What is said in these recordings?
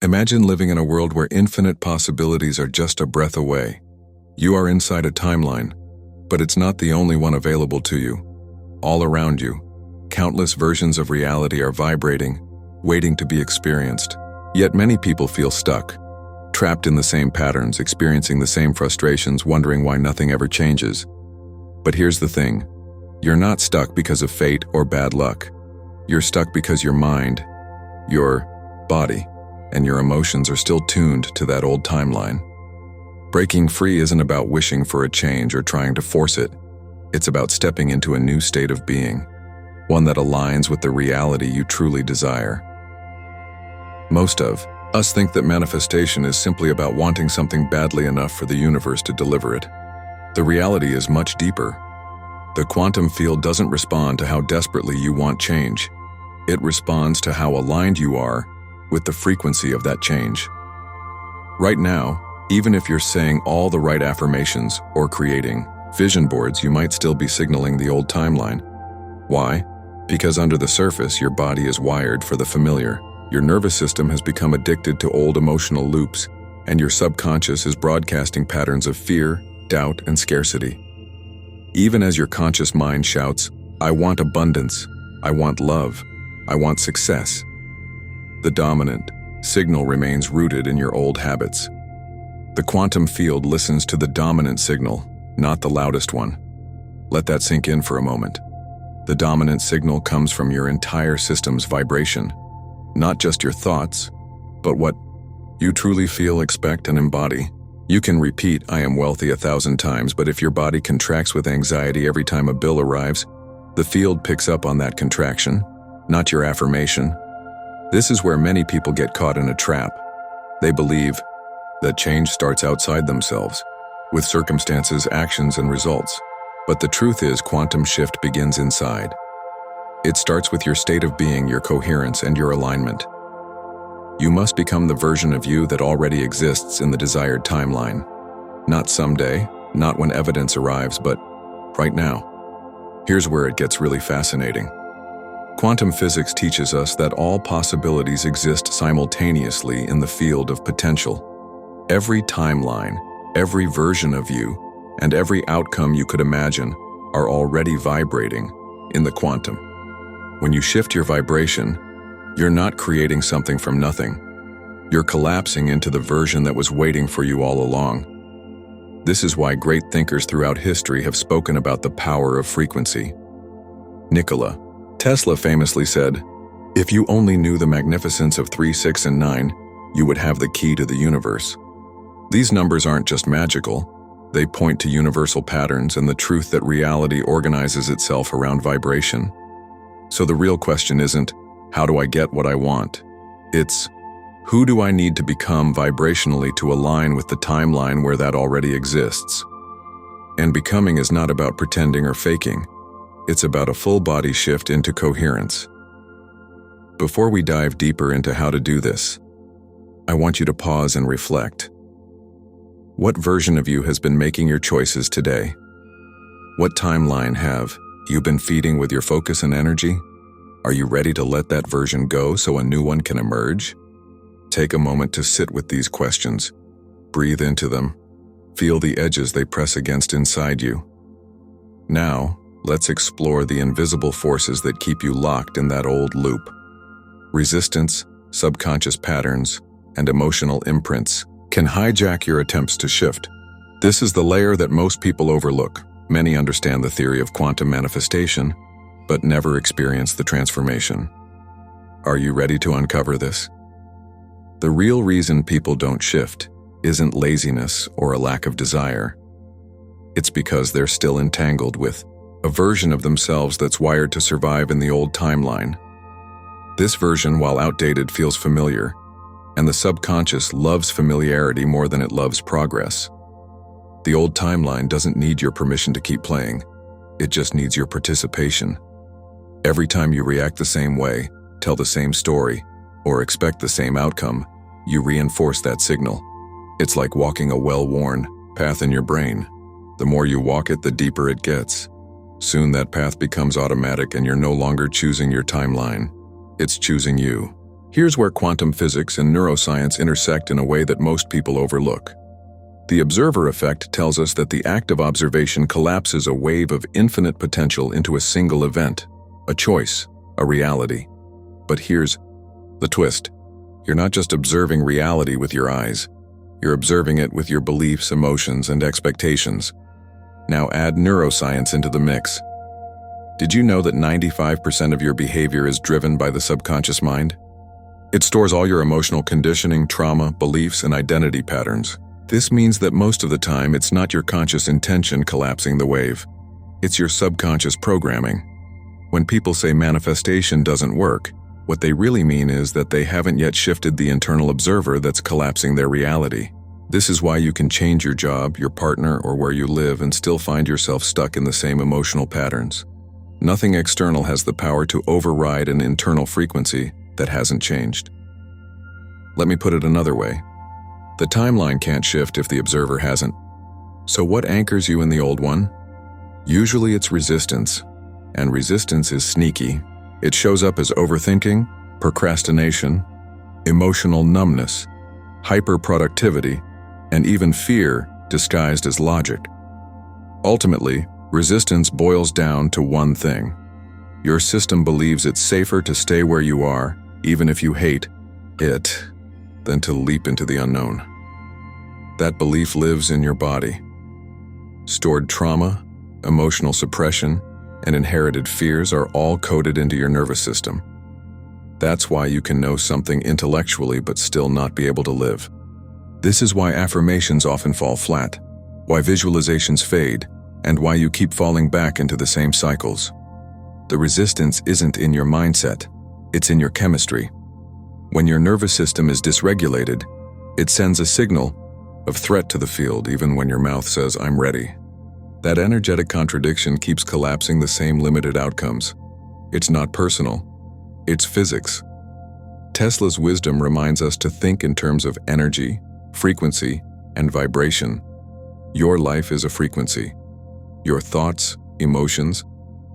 Imagine living in a world where infinite possibilities are just a breath away. You are inside a timeline, but it's not the only one available to you. All around you, countless versions of reality are vibrating, waiting to be experienced. Yet many people feel stuck, trapped in the same patterns, experiencing the same frustrations, wondering why nothing ever changes. But here's the thing. You're not stuck because of fate or bad luck. You're stuck because your mind, your body, and your emotions are still tuned to that old timeline. Breaking free isn't about wishing for a change or trying to force it. It's about stepping into a new state of being, one that aligns with the reality you truly desire. Most of us think that manifestation is simply about wanting something badly enough for the universe to deliver it. The reality is much deeper. The quantum field doesn't respond to how desperately you want change. It responds to how aligned you are with the frequency of that change. Right now, even if you're saying all the right affirmations or creating vision boards, you might still be signaling the old timeline. Why? Because under the surface, your body is wired for the familiar. Your nervous system has become addicted to old emotional loops, and your subconscious is broadcasting patterns of fear, doubt, and scarcity. Even as your conscious mind shouts, "I want abundance, I want love, I want success," the dominant signal remains rooted in your old habits. The quantum field listens to the dominant signal, not the loudest one. Let that sink in for a moment. The dominant signal comes from your entire system's vibration, not just your thoughts, but what you truly feel, expect, and embody. You can repeat, "I am wealthy" 1,000 times, but if your body contracts with anxiety every time a bill arrives, the field picks up on that contraction, not your affirmation. This is where many people get caught in a trap. They believe that change starts outside themselves, with circumstances, actions, and results. But the truth is, quantum shift begins inside. It starts with your state of being, your coherence, and your alignment. You must become the version of you that already exists in the desired timeline. Not someday, not when evidence arrives, but right now. Here's where it gets really fascinating. Quantum physics teaches us that all possibilities exist simultaneously in the field of potential. Every timeline, every version of you, and every outcome you could imagine are already vibrating in the quantum. When you shift your vibration, you're not creating something from nothing. You're collapsing into the version that was waiting for you all along. This is why great thinkers throughout history have spoken about the power of frequency. Nikola Tesla famously said, "If you only knew the magnificence of 3, 6, and 9, you would have the key to the universe." These numbers aren't just magical. They point to universal patterns and the truth that reality organizes itself around vibration. So the real question isn't, how do I get what I want? It's, who do I need to become vibrationally to align with the timeline where that already exists? And becoming is not about pretending or faking. It's about a full body shift into coherence. Before we dive deeper into how to do this, I want you to pause and reflect. What version of you has been making your choices today? What timeline have you been feeding with your focus and energy? Are you ready to let that version go so a new one can emerge? Take a moment to sit with these questions. Breathe into them. Feel the edges they press against inside you. Now, let's explore the invisible forces that keep you locked in that old loop. Resistance, subconscious patterns, and emotional imprints can hijack your attempts to shift. This is the layer that most people overlook. Many understand the theory of quantum manifestation, but never experience the transformation. Are you ready to uncover this? The real reason people don't shift isn't laziness or a lack of desire. It's because they're still entangled with a version of themselves that's wired to survive in the old timeline. This version, while outdated, feels familiar, and the subconscious loves familiarity more than it loves progress. The old timeline doesn't need your permission to keep playing. It just needs your participation. Every time you react the same way, tell the same story, or expect the same outcome, you reinforce that signal. It's like walking a well-worn path in your brain. The more you walk it, the deeper it gets. Soon that path becomes automatic and you're no longer choosing your timeline. It's choosing you. Here's where quantum physics and neuroscience intersect in a way that most people overlook. The observer effect tells us that the act of observation collapses a wave of infinite potential into a single event, a choice, a reality. But here's the twist. You're not just observing reality with your eyes. You're observing it with your beliefs, emotions, and expectations. Now add neuroscience into the mix. Did you know that 95% of your behavior is driven by the subconscious mind? It stores all your emotional conditioning, trauma, beliefs, and identity patterns. This means that most of the time it's not your conscious intention collapsing the wave. It's your subconscious programming. When people say manifestation doesn't work, what they really mean is that they haven't yet shifted the internal observer that's collapsing their reality. This is why you can change your job, your partner, or where you live and still find yourself stuck in the same emotional patterns. Nothing external has the power to override an internal frequency that hasn't changed. Let me put it another way. The timeline can't shift if the observer hasn't. So what anchors you in the old one? Usually it's resistance, and resistance is sneaky. It shows up as overthinking, procrastination, emotional numbness, hyperproductivity, and even fear disguised as logic. Ultimately, resistance boils down to one thing. Your system believes it's safer to stay where you are, even if you hate it, than to leap into the unknown. That belief lives in your body. Stored trauma, emotional suppression, and inherited fears are all coded into your nervous system. That's why you can know something intellectually but still not be able to live. This is why affirmations often fall flat, why visualizations fade, and why you keep falling back into the same cycles. The resistance isn't in your mindset, it's in your chemistry. When your nervous system is dysregulated, it sends a signal of threat to the field even when your mouth says, "I'm ready." That energetic contradiction keeps collapsing the same limited outcomes. It's not personal, it's physics. Tesla's wisdom reminds us to think in terms of energy, frequency, and vibration. Your life is a frequency. Your thoughts, emotions,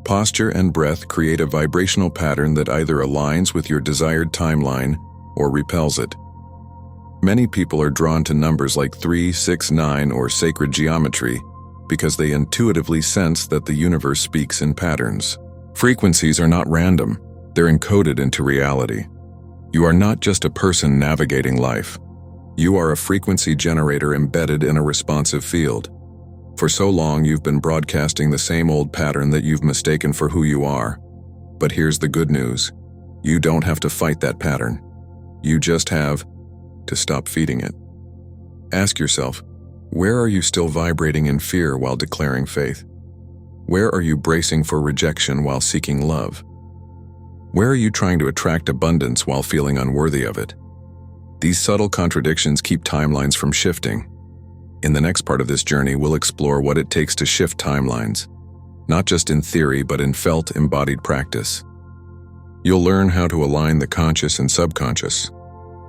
posture, and breath create a vibrational pattern that either aligns with your desired timeline or repels it. Many people are drawn to numbers like 3, 6, 9, or sacred geometry because they intuitively sense that the universe speaks in patterns. Frequencies are not random, they're encoded into reality. You are not just a person navigating life. You are a frequency generator embedded in a responsive field. For so long, you've been broadcasting the same old pattern that you've mistaken for who you are. But here's the good news. You don't have to fight that pattern. You just have to stop feeding it. Ask yourself, where are you still vibrating in fear while declaring faith? Where are you bracing for rejection while seeking love? Where are you trying to attract abundance while feeling unworthy of it? These subtle contradictions keep timelines from shifting. In the next part of this journey, we'll explore what it takes to shift timelines, not just in theory, but in felt, embodied practice. You'll learn how to align the conscious and subconscious,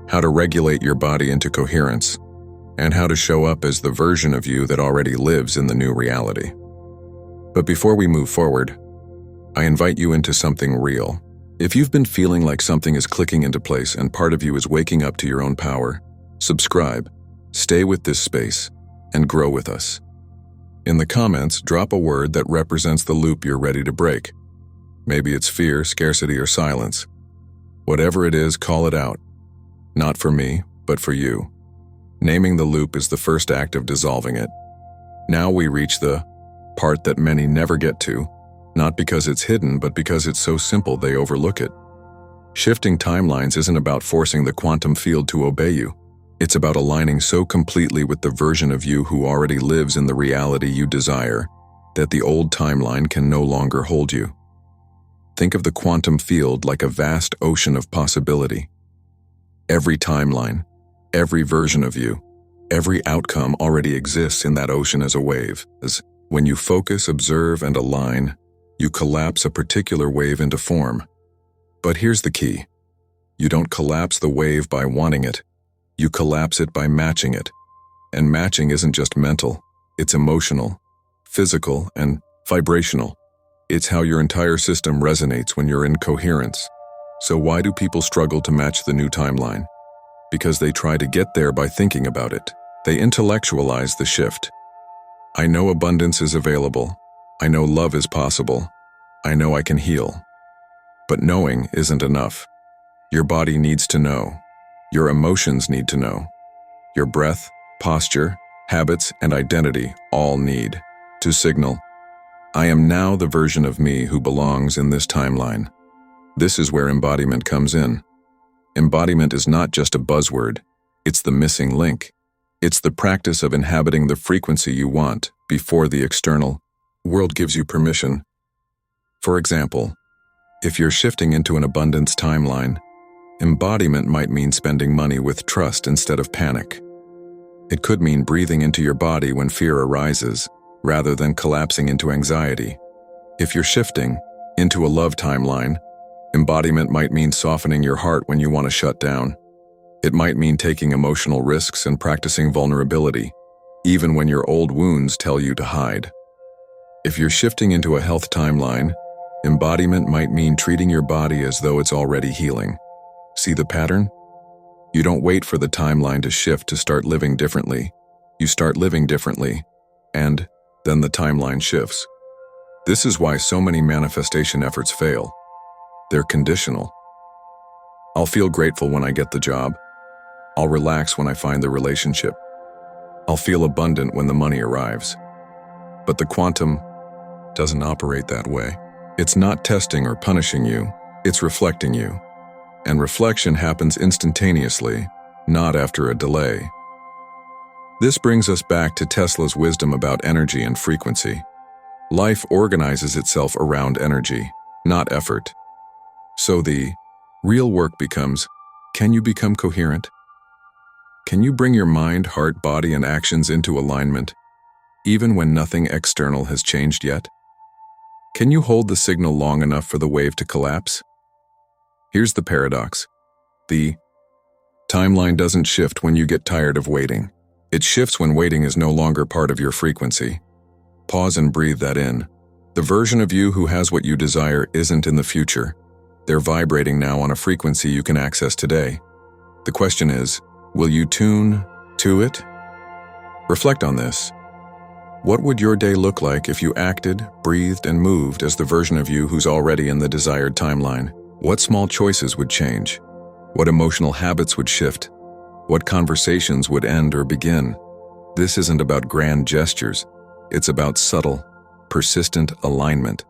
how to regulate your body into coherence, and how to show up as the version of you that already lives in the new reality. But before we move forward, I invite you into something real. If you've been feeling like something is clicking into place and part of you is waking up to your own power, subscribe, stay with this space, and grow with us. In the comments, drop a word that represents the loop you're ready to break. Maybe it's fear, scarcity, or silence. Whatever it is, call it out. Not for me, but for you. Naming the loop is the first act of dissolving it. Now we reach the part that many never get to, not because it's hidden, but because it's so simple they overlook it. Shifting timelines isn't about forcing the quantum field to obey you. It's about aligning so completely with the version of you who already lives in the reality you desire that the old timeline can no longer hold you. Think of the quantum field like a vast ocean of possibility. Every timeline, every version of you, every outcome already exists in that ocean as a wave. When you focus, observe, and align, you collapse a particular wave into form. But here's the key. You don't collapse the wave by wanting it. You collapse it by matching it. And matching isn't just mental, it's emotional, physical, and vibrational. It's how your entire system resonates when you're in coherence. So why do people struggle to match the new timeline? Because they try to get there by thinking about it. They intellectualize the shift. I know abundance is available. I know love is possible. I know I can heal. But knowing isn't enough. Your body needs to know. Your emotions need to know. Your breath, posture, habits, and identity all need to signal, I am now the version of me who belongs in this timeline. This is where embodiment comes in. Embodiment is not just a buzzword. It's the missing link. It's the practice of inhabiting the frequency you want before the external world gives you permission. For example, if you're shifting into an abundance timeline, embodiment might mean spending money with trust instead of panic. It could mean breathing into your body when fear arises, rather than collapsing into anxiety. If you're shifting into a love timeline, embodiment might mean softening your heart when you want to shut down. It might mean taking emotional risks and practicing vulnerability, even when your old wounds tell you to hide. If you're shifting into a health timeline, embodiment might mean treating your body as though it's already healing. See the pattern? You don't wait for the timeline to shift to start living differently. You start living differently, and then the timeline shifts. This is why so many manifestation efforts fail. They're conditional. I'll feel grateful when I get the job. I'll relax when I find the relationship. I'll feel abundant when the money arrives. But the quantum doesn't operate that way. It's not testing or punishing you, it's reflecting you. And reflection happens instantaneously, not after a delay. This brings us back to Tesla's wisdom about energy and frequency. Life organizes itself around energy, not effort. So the real work becomes, can you become coherent? Can you bring your mind, heart, body, and actions into alignment, even when nothing external has changed yet? Can you hold the signal long enough for the wave to collapse? Here's the paradox. The timeline doesn't shift when you get tired of waiting. It shifts when waiting is no longer part of your frequency. Pause and breathe that in. The version of you who has what you desire isn't in the future. They're vibrating now on a frequency you can access today. The question is, will you tune to it? Reflect on this. What would your day look like if you acted, breathed, and moved as the version of you who's already in the desired timeline? What small choices would change? What emotional habits would shift? What conversations would end or begin? This isn't about grand gestures. It's about subtle, persistent alignment.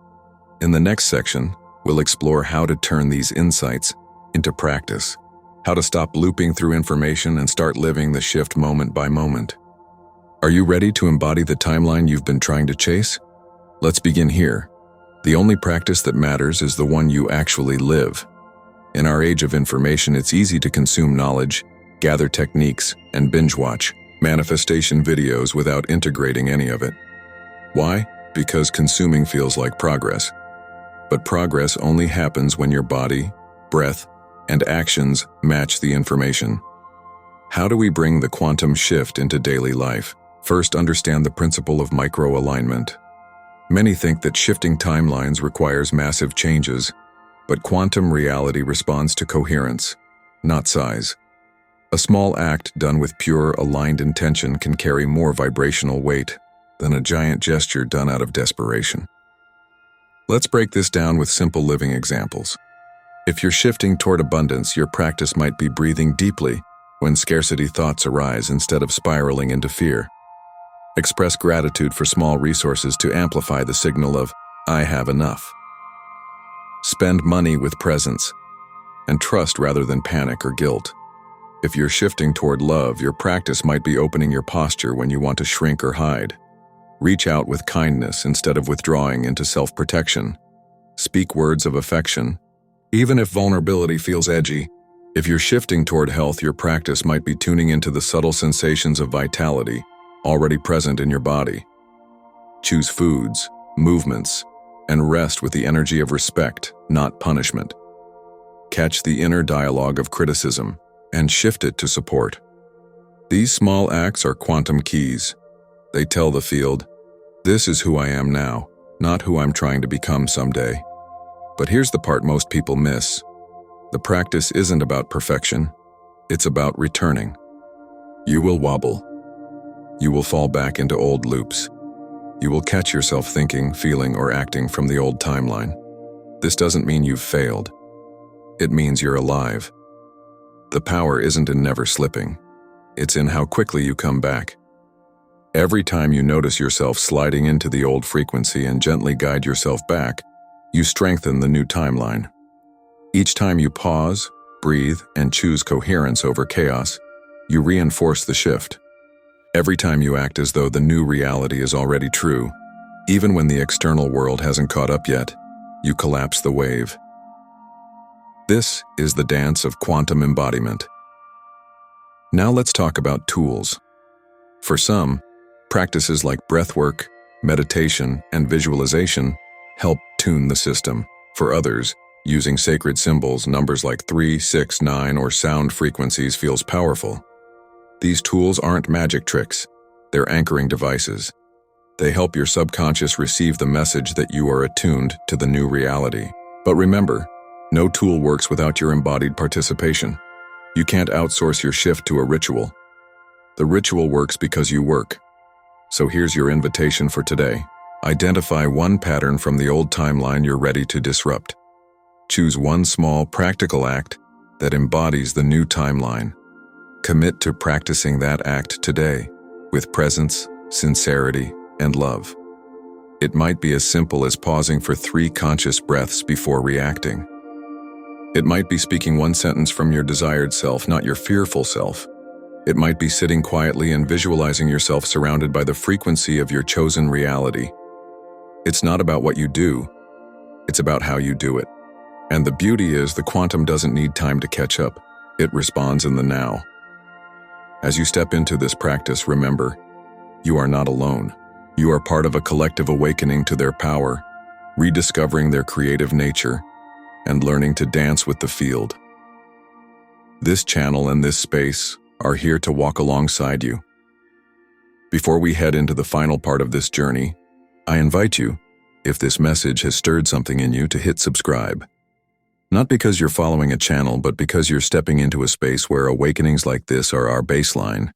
In the next section, we'll explore how to turn these insights into practice, how to stop looping through information and start living the shift moment by moment. Are you ready to embody the timeline you've been trying to chase? Let's begin here. The only practice that matters is the one you actually live. In our age of information, it's easy to consume knowledge, gather techniques, and binge-watch manifestation videos without integrating any of it. Why? Because consuming feels like progress. But progress only happens when your body, breath, and actions match the information. How do we bring the quantum shift into daily life? First, understand the principle of micro-alignment. Many think that shifting timelines requires massive changes, but quantum reality responds to coherence, not size. A small act done with pure, aligned intention can carry more vibrational weight than a giant gesture done out of desperation. Let's break this down with simple living examples. If you're shifting toward abundance, your practice might be breathing deeply when scarcity thoughts arise instead of spiraling into fear. Express gratitude for small resources to amplify the signal of, I have enough. Spend money with presence and trust rather than panic or guilt. If you're shifting toward love, your practice might be opening your posture when you want to shrink or hide. Reach out with kindness instead of withdrawing into self-protection. Speak words of affection, even if vulnerability feels edgy. If you're shifting toward health, your practice might be tuning into the subtle sensations of vitality already present in your body. Choose foods, movements, and rest with the energy of respect, not punishment. Catch the inner dialogue of criticism and shift it to support. These small acts are quantum keys. They tell the field, this is who I am now, not who I'm trying to become someday. But here's the part most people miss. The practice isn't about perfection, it's about returning. You will wobble. You will fall back into old loops. You will catch yourself thinking, feeling, or acting from the old timeline. This doesn't mean you've failed. It means you're alive. The power isn't in never slipping. It's in how quickly you come back. Every time you notice yourself sliding into the old frequency and gently guide yourself back, you strengthen the new timeline. Each time you pause, breathe, and choose coherence over chaos, you reinforce the shift. Every time you act as though the new reality is already true, even when the external world hasn't caught up yet, you collapse the wave. This is the dance of quantum embodiment. Now let's talk about tools. For some, practices like breathwork, meditation, and visualization help tune the system. For others, using sacred symbols, numbers like 3, 6, 9, or sound frequencies feels powerful. These tools aren't magic tricks, they're anchoring devices. They help your subconscious receive the message that you are attuned to the new reality. But remember, no tool works without your embodied participation. You can't outsource your shift to a ritual. The ritual works because you work. So here's your invitation for today. Identify one pattern from the old timeline you're ready to disrupt. Choose one small, practical act that embodies the new timeline. Commit to practicing that act today with presence, sincerity, and love. It might be as simple as pausing for 3 conscious breaths before reacting. It might be speaking one sentence from your desired self, not your fearful self. It might be sitting quietly and visualizing yourself surrounded by the frequency of your chosen reality. It's not about what you do, it's about how you do it. And the beauty is the quantum doesn't need time to catch up. It responds in the now. As you step into this practice, remember, you are not alone. You are part of a collective awakening to their power, rediscovering their creative nature, and learning to dance with the field. This channel and this space are here to walk alongside you. Before we head into the final part of this journey, I invite you, if this message has stirred something in you, to hit subscribe. Not because you're following a channel, but because you're stepping into a space where awakenings like this are our baseline.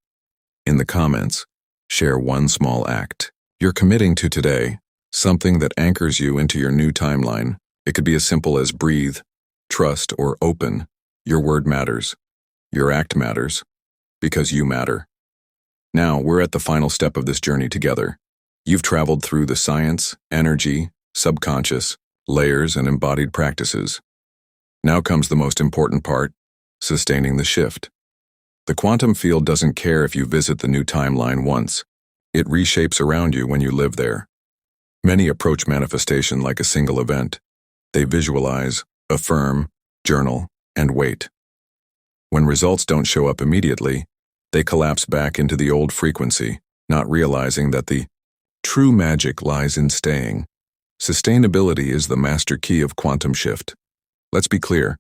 In the comments, share one small act you're committing to today, something that anchors you into your new timeline. It could be as simple as breathe, trust, or open. Your word matters. Your act matters. Because you matter. Now, we're at the final step of this journey together. You've traveled through the science, energy, subconscious, layers, and embodied practices. Now comes the most important part, sustaining the shift. The quantum field doesn't care if you visit the new timeline once. It reshapes around you when you live there. Many approach manifestation like a single event. They visualize, affirm, journal, and wait. When results don't show up immediately, they collapse back into the old frequency, not realizing that the true magic lies in staying. Sustainability is the master key of quantum shift. Let's be clear,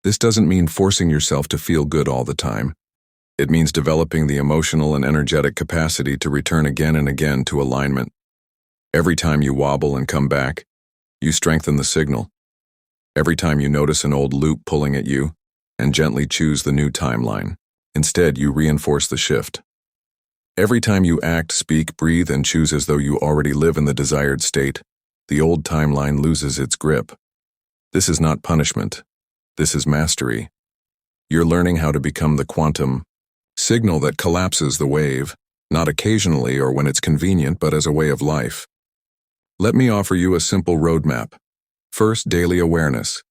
this doesn't mean forcing yourself to feel good all the time. It means developing the emotional and energetic capacity to return again and again to alignment. Every time you wobble and come back, you strengthen the signal. Every time you notice an old loop pulling at you, and gently choose the new timeline. Instead, you reinforce the shift. Every time you act, speak, breathe, and choose as though you already live in the desired state, the old timeline loses its grip. This is not punishment. This is mastery. You're learning how to become the quantum signal that collapses the wave, not occasionally or when it's convenient, but as a way of life. Let me offer you a simple roadmap. First, daily awareness.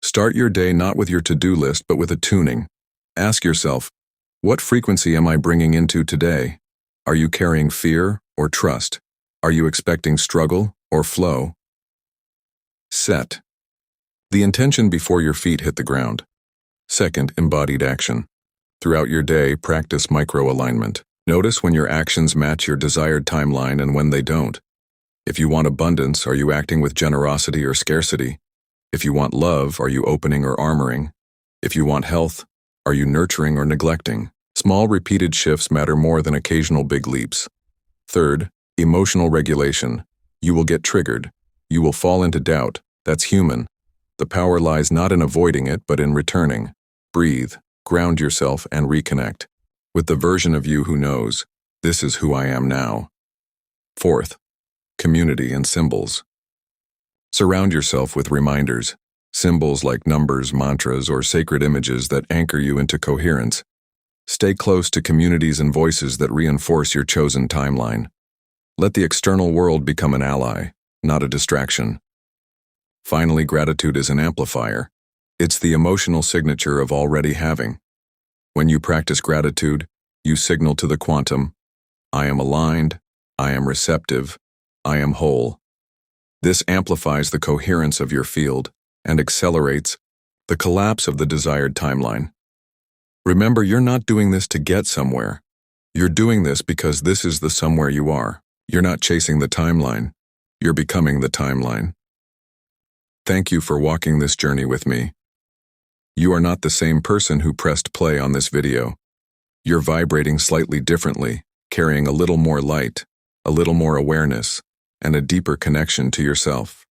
Start your day not with your to-do list, but with a tuning. Ask yourself, what frequency am I bringing into today? Are you carrying fear or trust? Are you expecting struggle or flow? Set the intention before your feet hit the ground. Second, embodied action. Throughout your day, practice micro-alignment. Notice when your actions match your desired timeline and when they don't. If you want abundance, are you acting with generosity or scarcity? If you want love, are you opening or armoring? If you want health, are you nurturing or neglecting? Small repeated shifts matter more than occasional big leaps. Third, emotional regulation. You will get triggered. You will fall into doubt. That's human. The power lies not in avoiding it, but in returning. Breathe, ground yourself, and reconnect with the version of you who knows, this is who I am now. Fourth, community and symbols. Surround yourself with reminders, symbols like numbers, mantras, or sacred images that anchor you into coherence. Stay close to communities and voices that reinforce your chosen timeline. Let the external world become an ally, not a distraction. Finally, gratitude is an amplifier. It's the emotional signature of already having. When you practice gratitude, you signal to the quantum, I am aligned, I am receptive, I am whole. This amplifies the coherence of your field and accelerates the collapse of the desired timeline. Remember, you're not doing this to get somewhere. You're doing this because this is the somewhere you are. You're not chasing the timeline. You're becoming the timeline. Thank you for walking this journey with me. You are not the same person who pressed play on this video. You're vibrating slightly differently, carrying a little more light, a little more awareness, and a deeper connection to yourself.